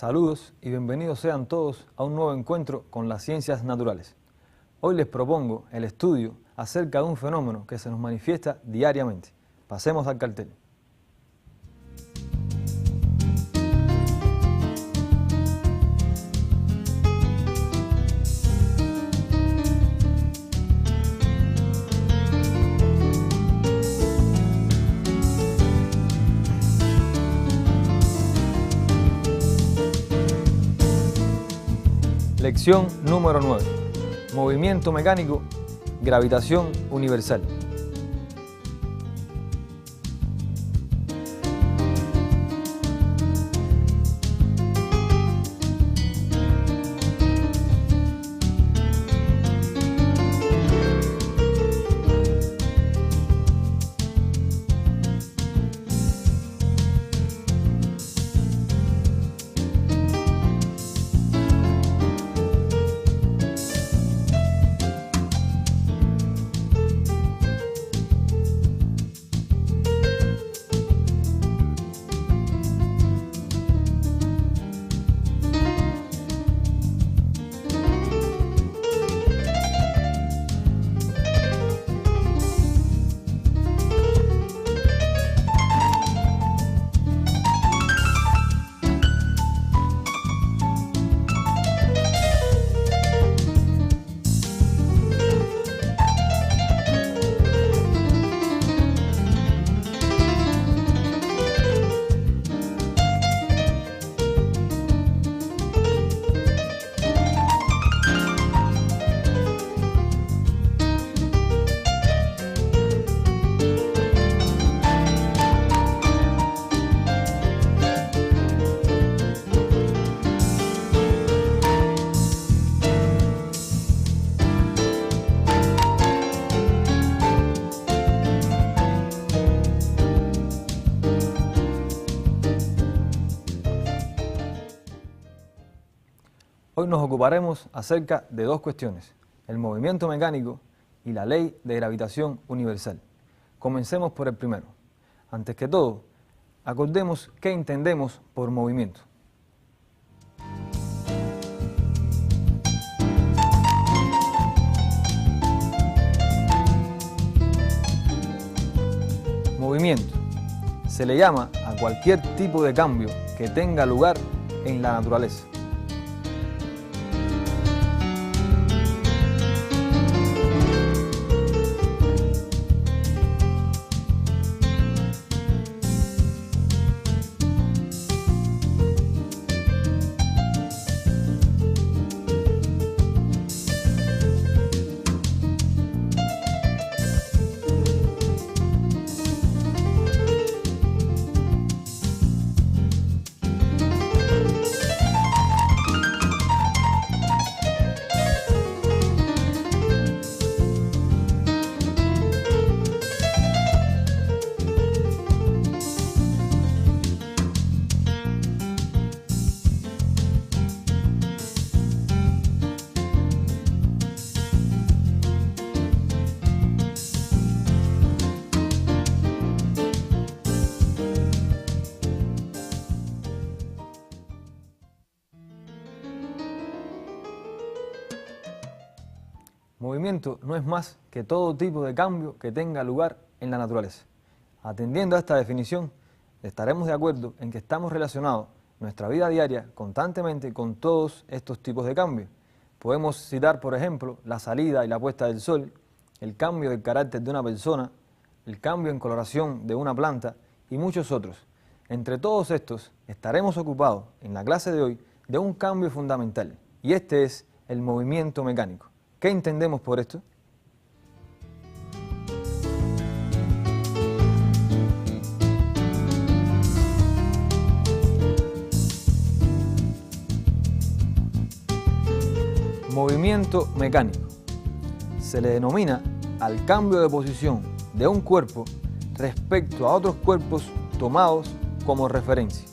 Saludos y bienvenidos sean todos a un nuevo encuentro con las ciencias naturales. Hoy les propongo el estudio acerca de un fenómeno que se nos manifiesta diariamente. Pasemos al cartel. Lección número 9. Movimiento mecánico, gravitación universal. Hoy nos ocuparemos acerca de dos cuestiones, el movimiento mecánico y la ley de gravitación universal. Comencemos por el primero. Antes que todo, acordemos qué entendemos por movimiento. Movimiento. Se le llama a cualquier tipo de cambio que tenga lugar en la naturaleza. Movimiento no es más que todo tipo de cambio que tenga lugar en la naturaleza. Atendiendo a esta definición, estaremos de acuerdo en que estamos relacionados nuestra vida diaria constantemente con todos estos tipos de cambios. Podemos citar, por ejemplo, la salida y la puesta del sol, el cambio del carácter de una persona, el cambio en coloración de una planta y muchos otros. Entre todos estos, estaremos ocupados en la clase de hoy de un cambio fundamental, y este es el movimiento mecánico. ¿Qué entendemos por esto? Movimiento mecánico. Se le denomina al cambio de posición de un cuerpo respecto a otros cuerpos tomados como referencia.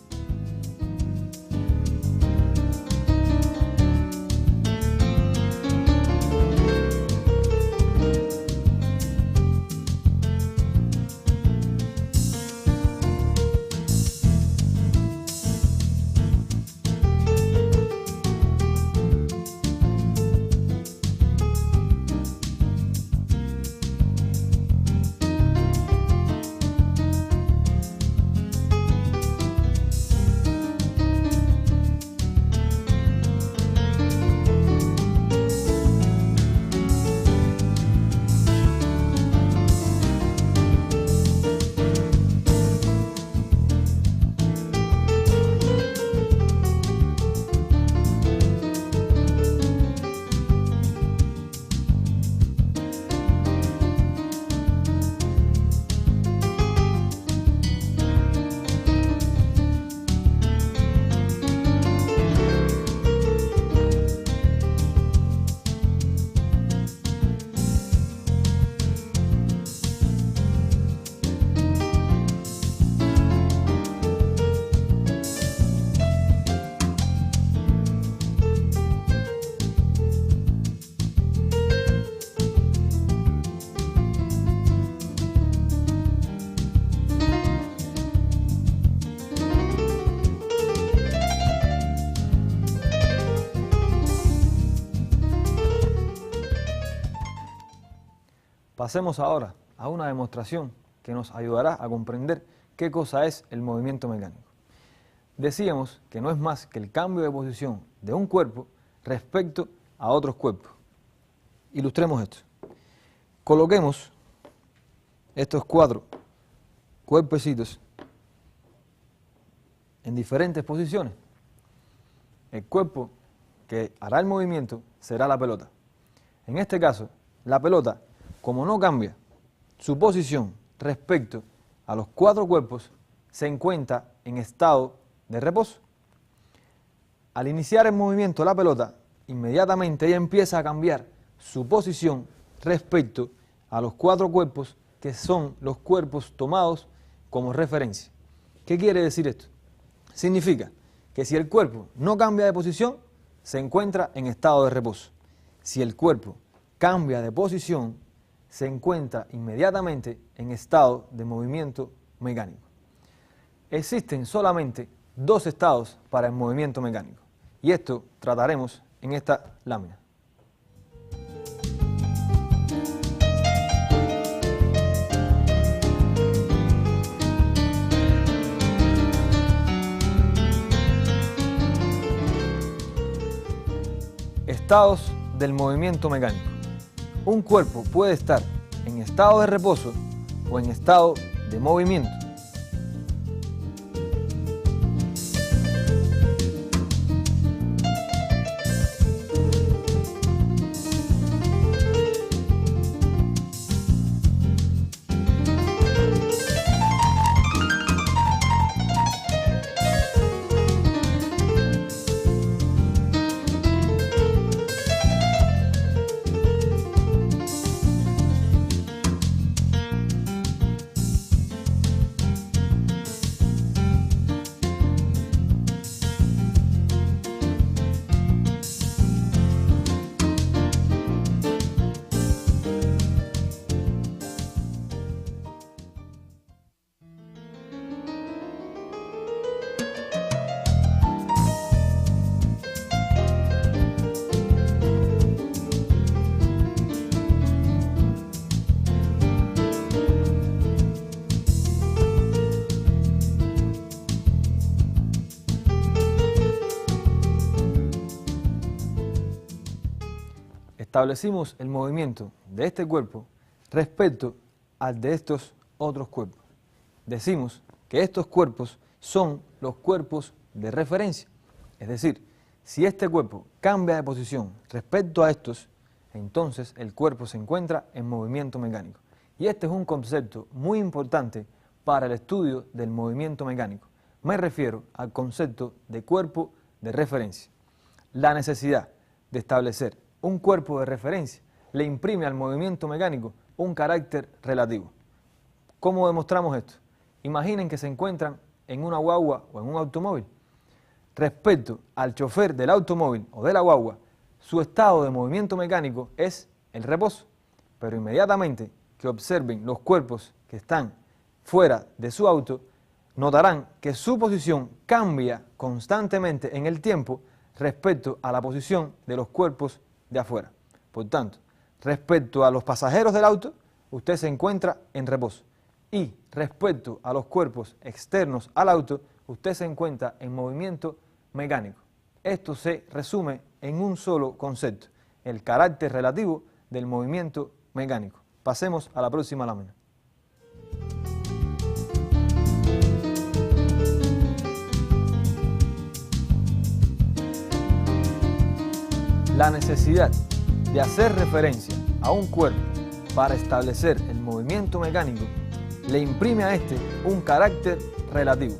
Pasemos ahora a una demostración que nos ayudará a comprender qué cosa es el movimiento mecánico. Decíamos que no es más que el cambio de posición de un cuerpo respecto a otros cuerpos. Ilustremos esto. Coloquemos estos 4 cuerpecitos en diferentes posiciones. El cuerpo que hará el movimiento será la pelota. En este caso, la pelota, como no cambia su posición respecto a los 4 cuerpos, se encuentra en estado de reposo. Al iniciar el movimiento de la pelota, inmediatamente ella empieza a cambiar su posición respecto a los 4 cuerpos que son los cuerpos tomados como referencia. ¿Qué quiere decir esto? Significa que si el cuerpo no cambia de posición, se encuentra en estado de reposo. Si el cuerpo cambia de posición, se encuentra inmediatamente en estado de movimiento mecánico. Existen solamente 2 estados para el movimiento mecánico, y esto trataremos en esta lámina. Estados del movimiento mecánico. Un cuerpo puede estar en estado de reposo o en estado de movimiento. Establecimos el movimiento de este cuerpo respecto al de estos otros cuerpos. Decimos que estos cuerpos son los cuerpos de referencia. Es decir, si este cuerpo cambia de posición respecto a estos, entonces el cuerpo se encuentra en movimiento mecánico. Y este es un concepto muy importante para el estudio del movimiento mecánico. Me refiero al concepto de cuerpo de referencia. La necesidad de establecer un cuerpo de referencia le imprime al movimiento mecánico un carácter relativo. ¿Cómo demostramos esto? Imaginen que se encuentran en una guagua o en un automóvil. Respecto al chofer del automóvil o de la guagua, su estado de movimiento mecánico es el reposo, pero inmediatamente que observen los cuerpos que están fuera de su auto, notarán que su posición cambia constantemente en el tiempo respecto a la posición de los cuerpos de afuera. Por tanto, respecto a los pasajeros del auto, usted se encuentra en reposo. Y respecto a los cuerpos externos al auto, usted se encuentra en movimiento mecánico. Esto se resume en un solo concepto, el carácter relativo del movimiento mecánico. Pasemos a la próxima lámina. La necesidad de hacer referencia a un cuerpo para establecer el movimiento mecánico le imprime a este un carácter relativo.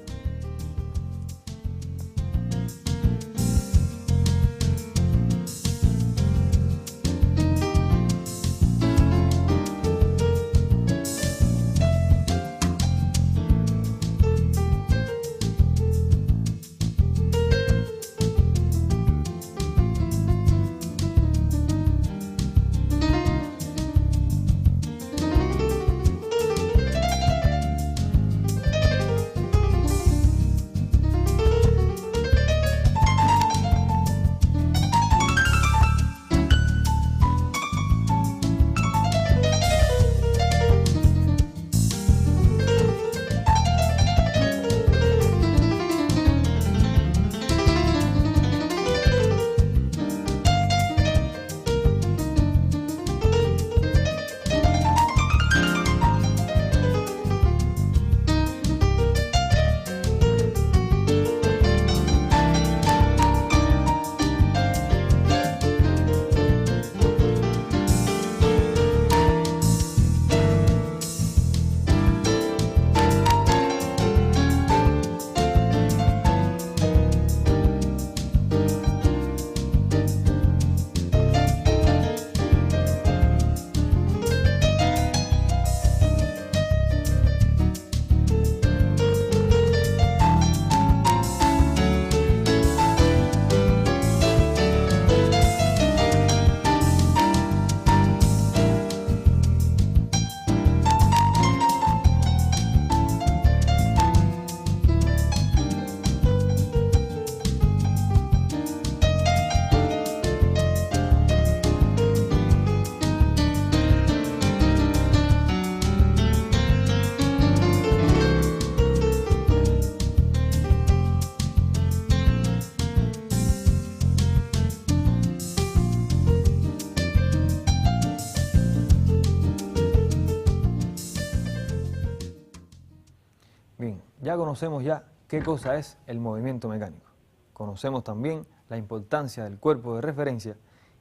ya conocemos qué cosa es el movimiento mecánico. Conocemos también la importancia del cuerpo de referencia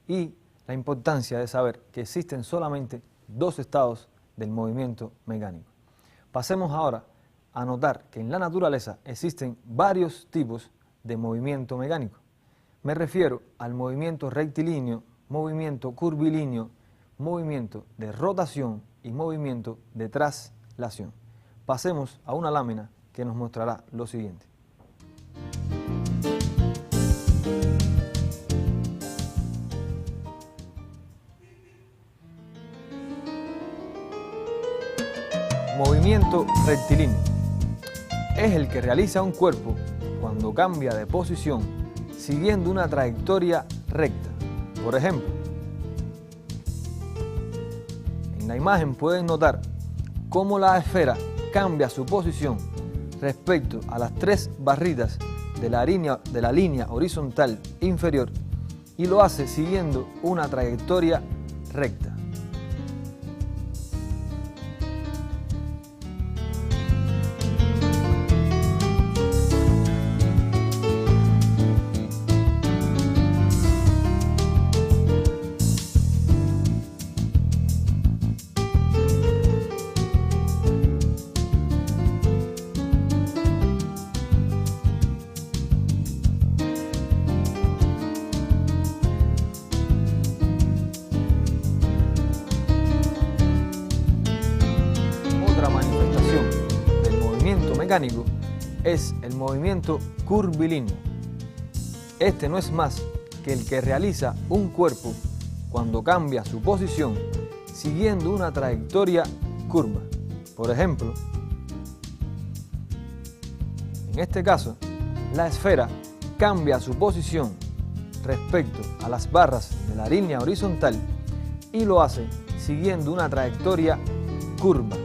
y la importancia de saber que existen solamente dos estados del movimiento mecánico. Pasemos ahora a notar que en la naturaleza existen varios tipos de movimiento mecánico. Me refiero al movimiento rectilíneo, movimiento curvilíneo, movimiento de rotación y movimiento de traslación. Pasemos a una lámina que nos mostrará lo siguiente. Movimiento rectilíneo es el que realiza un cuerpo cuando cambia de posición siguiendo una trayectoria recta. Por ejemplo, en la imagen pueden notar cómo la esfera cambia su posición respecto a las tres barritas de la línea horizontal inferior y lo hace siguiendo una trayectoria recta. Mecánico es el movimiento curvilíneo. Este no es más que el que realiza un cuerpo cuando cambia su posición siguiendo una trayectoria curva. Por ejemplo, en este caso, la esfera cambia su posición respecto a las barras de la línea horizontal y lo hace siguiendo una trayectoria curva.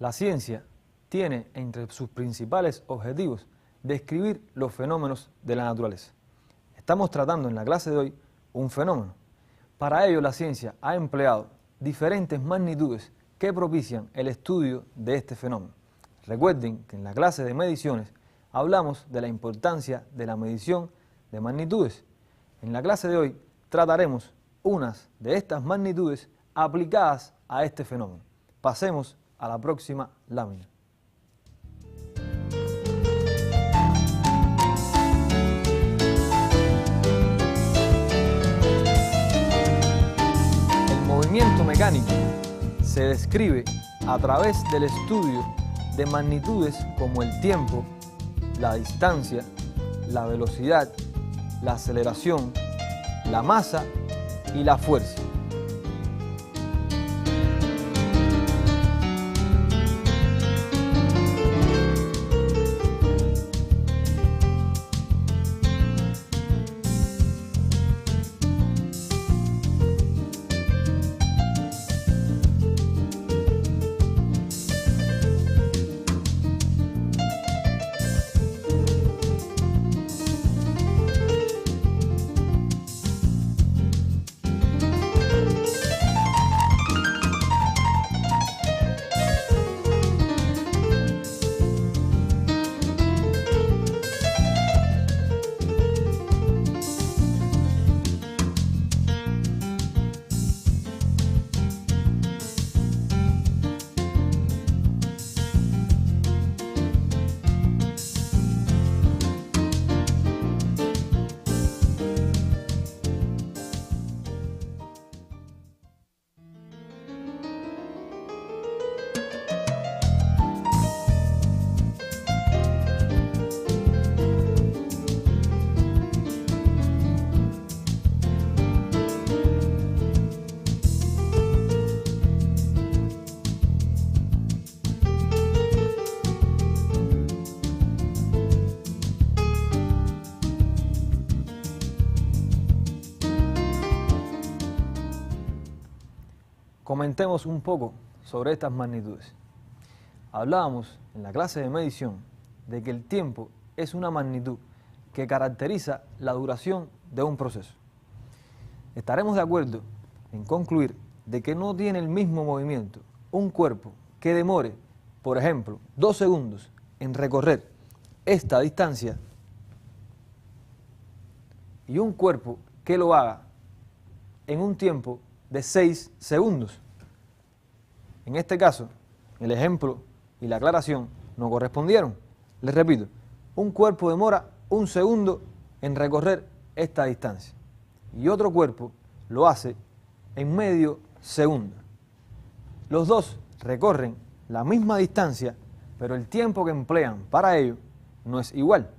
La ciencia tiene entre sus principales objetivos describir los fenómenos de la naturaleza. Estamos tratando en la clase de hoy un fenómeno. Para ello la ciencia ha empleado diferentes magnitudes que propician el estudio de este fenómeno. Recuerden que en la clase de mediciones hablamos de la importancia de la medición de magnitudes. En la clase de hoy trataremos unas de estas magnitudes aplicadas a este fenómeno. Pasemos a la próxima lámina. El movimiento mecánico se describe a través del estudio de magnitudes como el tiempo, la distancia, la velocidad, la aceleración, la masa y la fuerza. Comentemos un poco sobre estas magnitudes. Hablábamos en la clase de medición de que el tiempo es una magnitud que caracteriza la duración de un proceso. Estaremos de acuerdo en concluir de que no tiene el mismo movimiento un cuerpo que demore, por ejemplo, 2 segundos en recorrer esta distancia y un cuerpo que lo haga en un tiempo de 6 segundos. En este caso, el ejemplo y la aclaración no correspondieron. Les repito, un cuerpo demora 1 segundo en recorrer esta distancia y otro cuerpo lo hace en medio segundo. Los dos recorren la misma distancia, pero el tiempo que emplean para ello no es igual.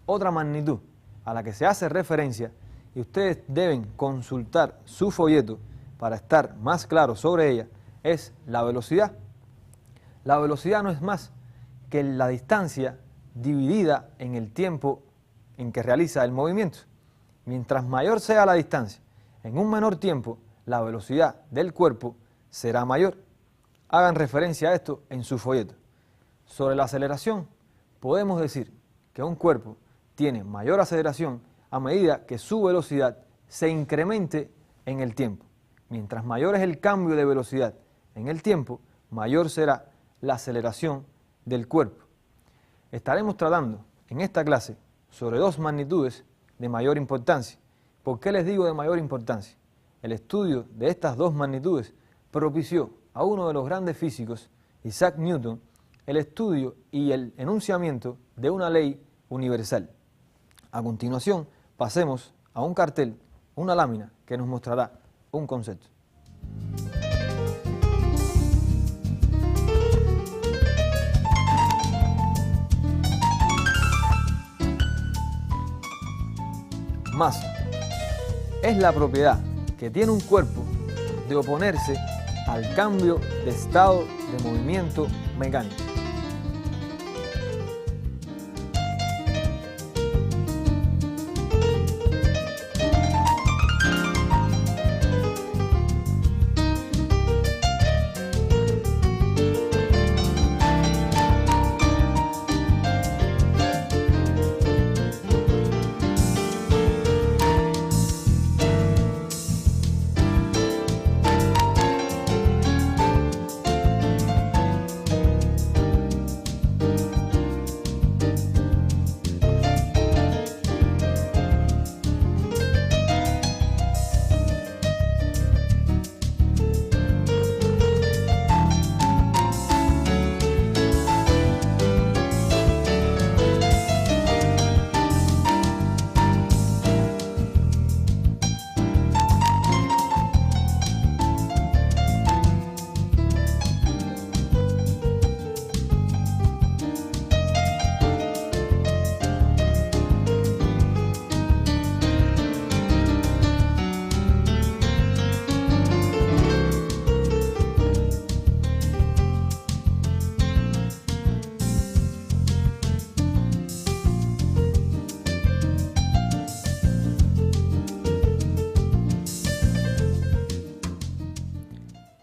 Otra magnitud a la que se hace referencia, y ustedes deben consultar su folleto para estar más claros sobre ella, es la velocidad. La velocidad no es más que la distancia dividida en el tiempo en que realiza el movimiento. Mientras mayor sea la distancia, en un menor tiempo, la velocidad del cuerpo será mayor. Hagan referencia a esto en su folleto. Sobre la aceleración, podemos decir que un cuerpo tiene mayor aceleración a medida que su velocidad se incremente en el tiempo. Mientras mayor es el cambio de velocidad en el tiempo, mayor será la aceleración del cuerpo. Estaremos tratando en esta clase sobre 2 magnitudes de mayor importancia. ¿Por qué les digo de mayor importancia? El estudio de estas 2 magnitudes propició a uno de los grandes físicos, Isaac Newton, el estudio y el enunciamiento de una ley universal. A continuación, pasemos a un cartel, una lámina que nos mostrará un concepto. Masa es la propiedad que tiene un cuerpo de oponerse al cambio de estado de movimiento mecánico.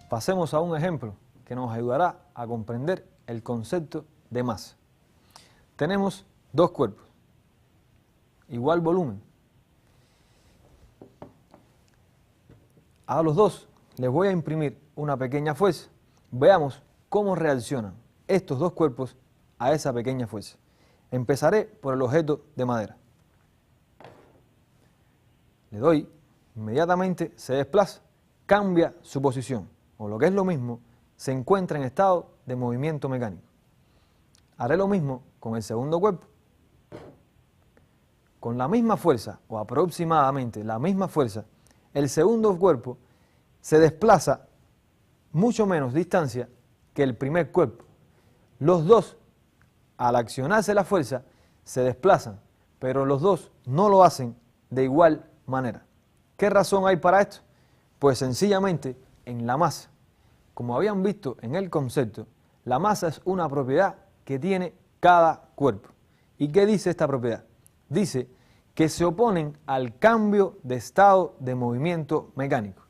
Pasemos a un ejemplo que nos ayudará a comprender el concepto de masa. Tenemos 2 cuerpos, igual volumen. A los 2 les voy a imprimir una pequeña fuerza. Veamos cómo reaccionan estos 2 cuerpos a esa pequeña fuerza. Empezaré por el objeto de madera. Le doy, inmediatamente se desplaza, cambia su posición, o lo que es lo mismo, se encuentra en estado de movimiento mecánico. Haré lo mismo con el segundo cuerpo. Con la misma fuerza, o aproximadamente la misma fuerza, el segundo cuerpo se desplaza mucho menos distancia que el primer cuerpo. Los dos, al accionarse la fuerza, se desplazan, pero los dos no lo hacen de igual manera. ¿Qué razón hay para esto? Pues sencillamente en la masa. Como habían visto en el concepto, la masa es una propiedad que tiene cada cuerpo. ¿Y qué dice esta propiedad? Dice que se oponen al cambio de estado de movimiento mecánico.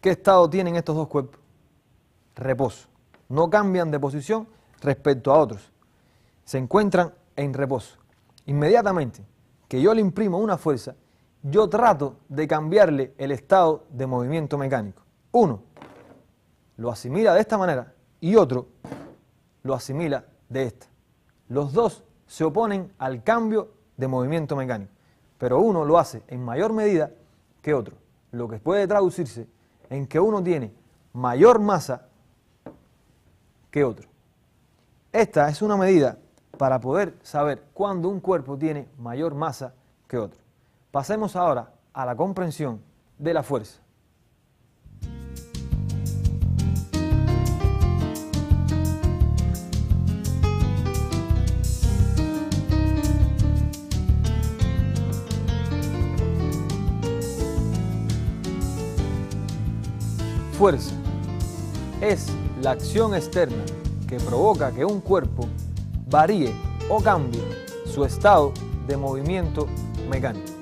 ¿Qué estado tienen estos dos cuerpos? Reposo. No cambian de posición respecto a otros. Se encuentran en reposo. Inmediatamente que yo le imprimo una fuerza, yo trato de cambiarle el estado de movimiento mecánico. Uno lo asimila de esta manera y otro lo asimila de esta. Los dos se oponen al cambio de movimiento mecánico, pero uno lo hace en mayor medida que otro, lo que puede traducirse en que uno tiene mayor masa que otro. Esta es una medida para poder saber cuándo un cuerpo tiene mayor masa que otro. Pasemos ahora a la comprensión de la fuerza. Fuerza es la acción externa que provoca que un cuerpo varíe o cambie su estado de movimiento mecánico.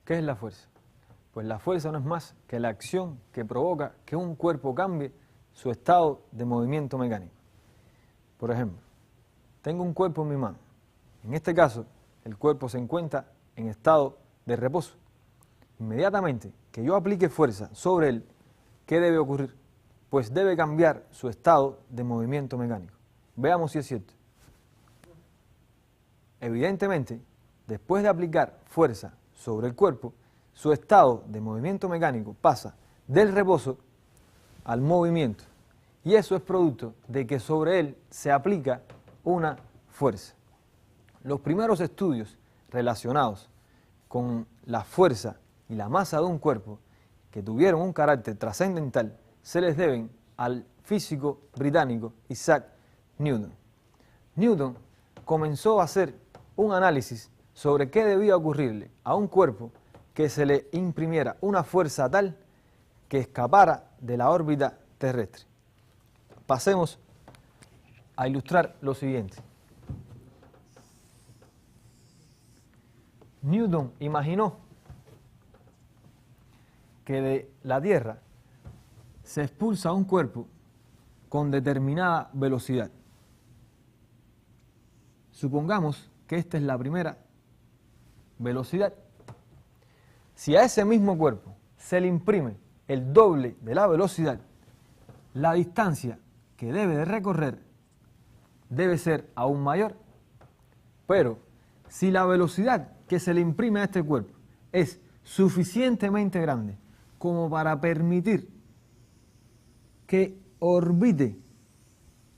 ¿Qué es la fuerza? Pues la fuerza no es más que la acción que provoca que un cuerpo cambie su estado de movimiento mecánico. Por ejemplo, tengo un cuerpo en mi mano. En este caso, el cuerpo se encuentra en estado de reposo. Inmediatamente que yo aplique fuerza sobre él, ¿qué debe ocurrir? Pues debe cambiar su estado de movimiento mecánico. Veamos si es cierto. Evidentemente, después de aplicar fuerza sobre el cuerpo, su estado de movimiento mecánico pasa del reposo al movimiento. Y eso es producto de que sobre él se aplica una fuerza. Los primeros estudios relacionados con la fuerza y la masa de un cuerpo que tuvieron un carácter trascendental se les deben al físico británico Isaac Newton. Newton comenzó a hacer un análisis sobre qué debía ocurrirle a un cuerpo que se le imprimiera una fuerza tal que escapara de la órbita terrestre. Pasemos a ilustrar lo siguiente. Newton imaginó que de la Tierra se expulsa un cuerpo con determinada velocidad. Supongamos que esta es la primera velocidad. Si a ese mismo cuerpo se le imprime el doble de la velocidad, la distancia que debe de recorrer debe ser aún mayor. Pero si la velocidad que se le imprime a este cuerpo es suficientemente grande como para permitir que orbite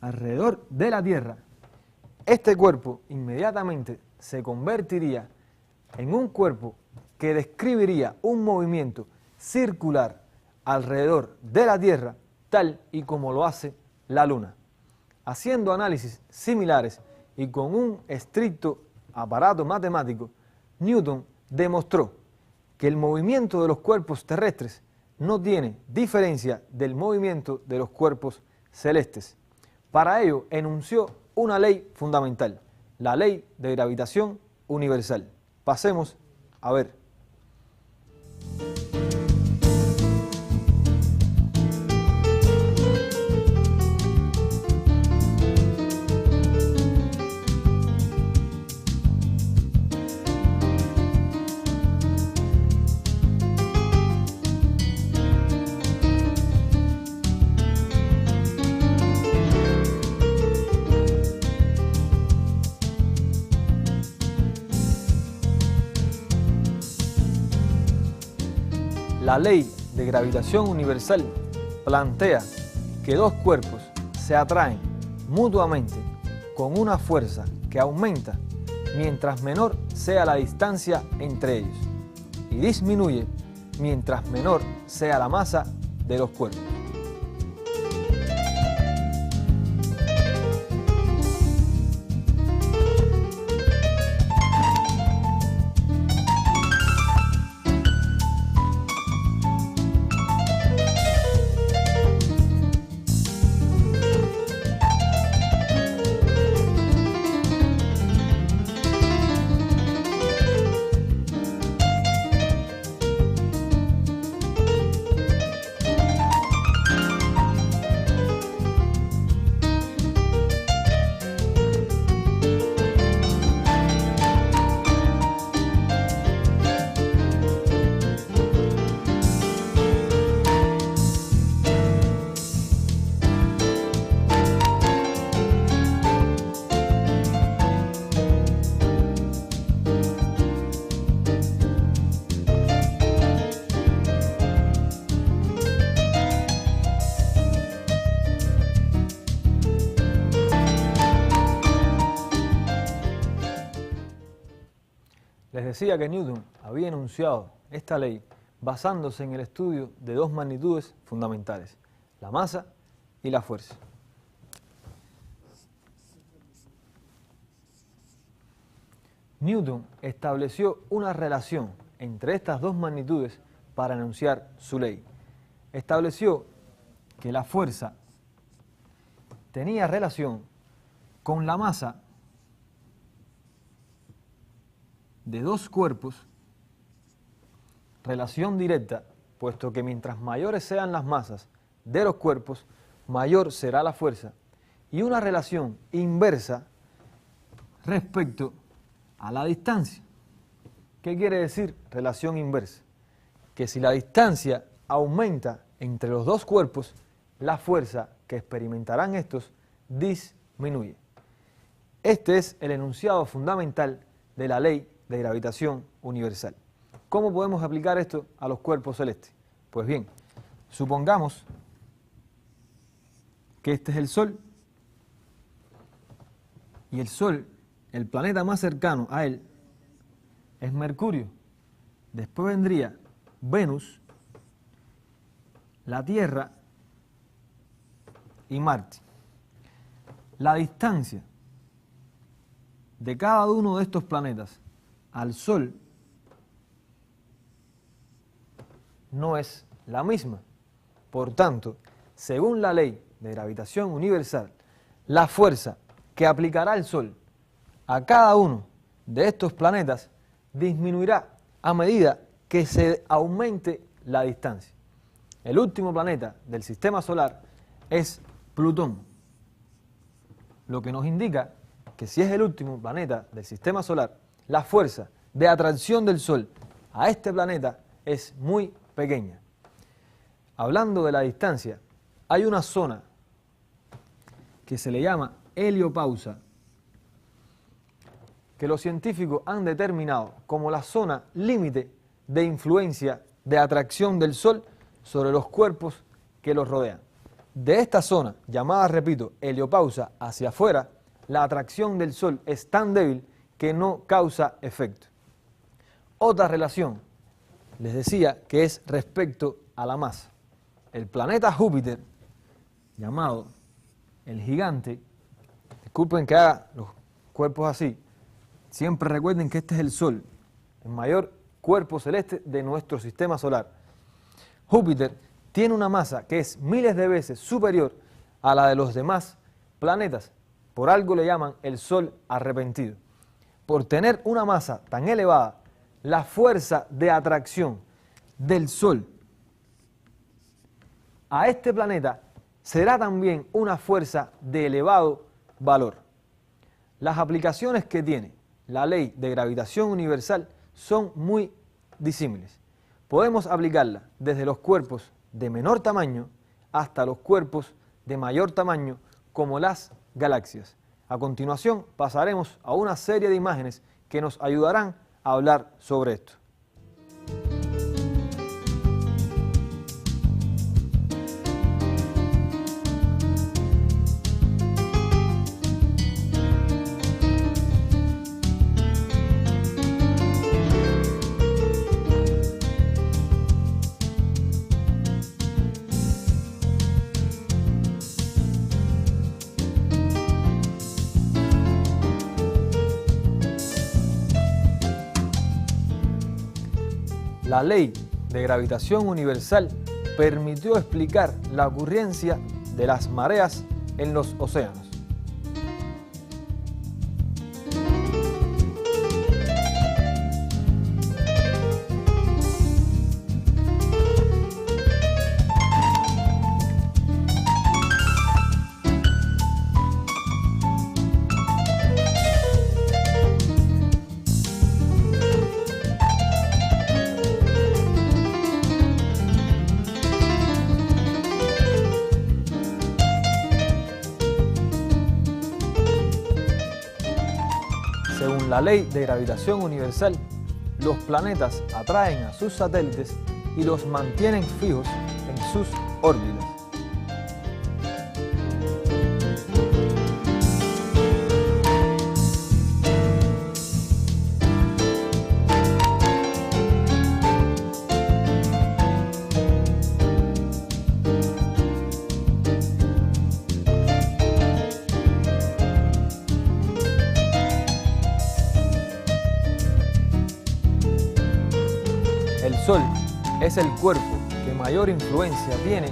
alrededor de la Tierra, este cuerpo inmediatamente se convertiría en un cuerpo que describiría un movimiento circular alrededor de la Tierra, tal y como lo hace la Luna. Haciendo análisis similares y con un estricto aparato matemático, Newton demostró que el movimiento de los cuerpos terrestres no tiene diferencia del movimiento de los cuerpos celestes. Para ello enunció una ley fundamental, la ley de gravitación universal. Pasemos a ver. La ley de gravitación universal plantea que dos cuerpos se atraen mutuamente con una fuerza que aumenta mientras menor sea la distancia entre ellos y disminuye mientras menor sea la masa de los cuerpos. Les decía que Newton había enunciado esta ley basándose en el estudio de dos magnitudes fundamentales, la masa y la fuerza. Newton estableció una relación entre estas dos magnitudes para enunciar su ley. Estableció que la fuerza tenía relación con la masa de dos cuerpos, relación directa, puesto que mientras mayores sean las masas de los cuerpos, mayor será la fuerza, y una relación inversa respecto a la distancia. ¿Qué quiere decir relación inversa? Que si la distancia aumenta entre los dos cuerpos, la fuerza que experimentarán estos disminuye. Este es el enunciado fundamental de la ley de gravitación universal. ¿Cómo podemos aplicar esto a los cuerpos celestes? Pues bien, supongamos que este es el Sol y el Sol, el planeta más cercano a él, es Mercurio. Después vendría Venus, la Tierra y Marte. La distancia de cada uno de estos planetas al Sol no es la misma. Por tanto, según la ley de gravitación universal, la fuerza que aplicará el Sol a cada uno de estos planetas disminuirá a medida que se aumente la distancia. El último planeta del sistema solar es Plutón, lo que nos indica que si es el último planeta del sistema solar, la fuerza de atracción del Sol a este planeta es muy pequeña. Hablando de la distancia, hay una zona que se le llama heliopausa, que los científicos han determinado como la zona límite de influencia de atracción del Sol sobre los cuerpos que los rodean. De esta zona, llamada, repito, heliopausa, hacia afuera, la atracción del Sol es tan débil que no causa efecto. Otra relación, les decía, que es respecto a la masa. El planeta Júpiter, llamado el gigante, disculpen que haga los cuerpos así, siempre recuerden que este es el Sol, el mayor cuerpo celeste de nuestro sistema solar. Júpiter tiene una masa que es miles de veces superior a la de los demás planetas. Por algo le llaman el Sol arrepentido. Por tener una masa tan elevada, la fuerza de atracción del Sol a este planeta será también una fuerza de elevado valor. Las aplicaciones que tiene la ley de gravitación universal son muy disímiles. Podemos aplicarla desde los cuerpos de menor tamaño hasta los cuerpos de mayor tamaño, como las galaxias. A continuación pasaremos a una serie de imágenes que nos ayudarán a hablar sobre esto. La ley de gravitación universal permitió explicar la ocurrencia de las mareas en los océanos. Según la ley de gravitación universal, los planetas atraen a sus satélites y los mantienen fijos en sus órbitas. El Sol es el cuerpo que mayor influencia tiene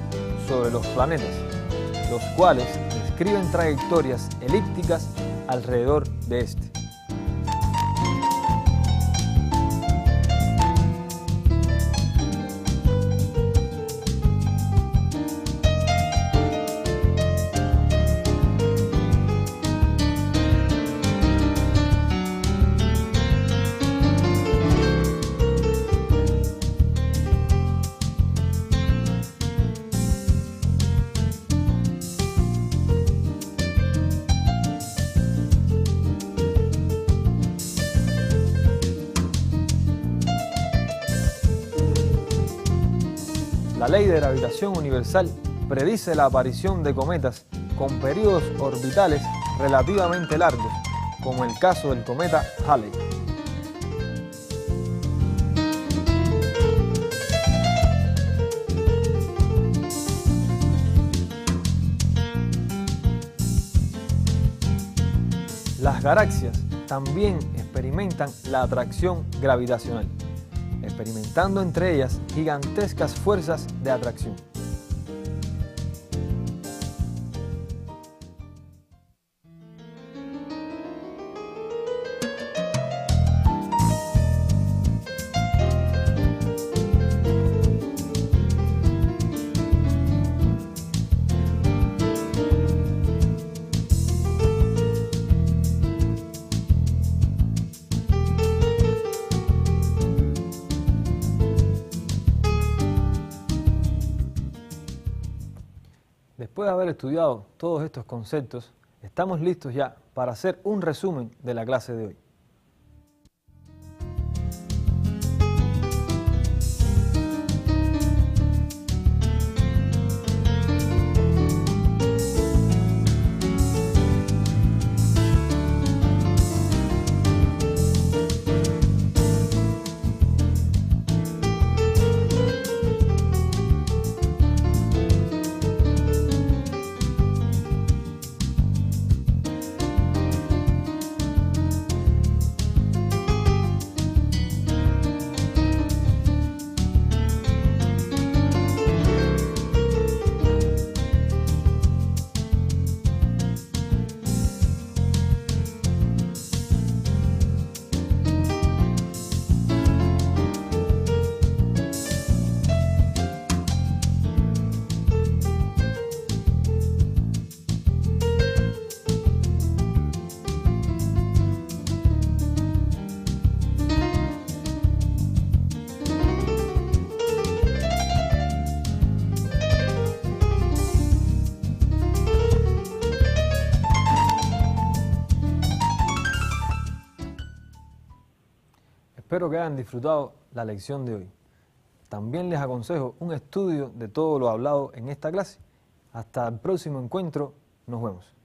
sobre los planetas, los cuales describen trayectorias elípticas alrededor de este. La ley de gravitación universal predice la aparición de cometas con periodos orbitales relativamente largos, como el caso del cometa Halley. Las galaxias también experimentan la atracción gravitacional, experimentando entre ellas gigantescas fuerzas de atracción. Después de haber estudiado todos estos conceptos, estamos listos ya para hacer un resumen de la clase de hoy. Espero que hayan disfrutado la lección de hoy. También les aconsejo un estudio de todo lo hablado en esta clase. Hasta el próximo encuentro, nos vemos.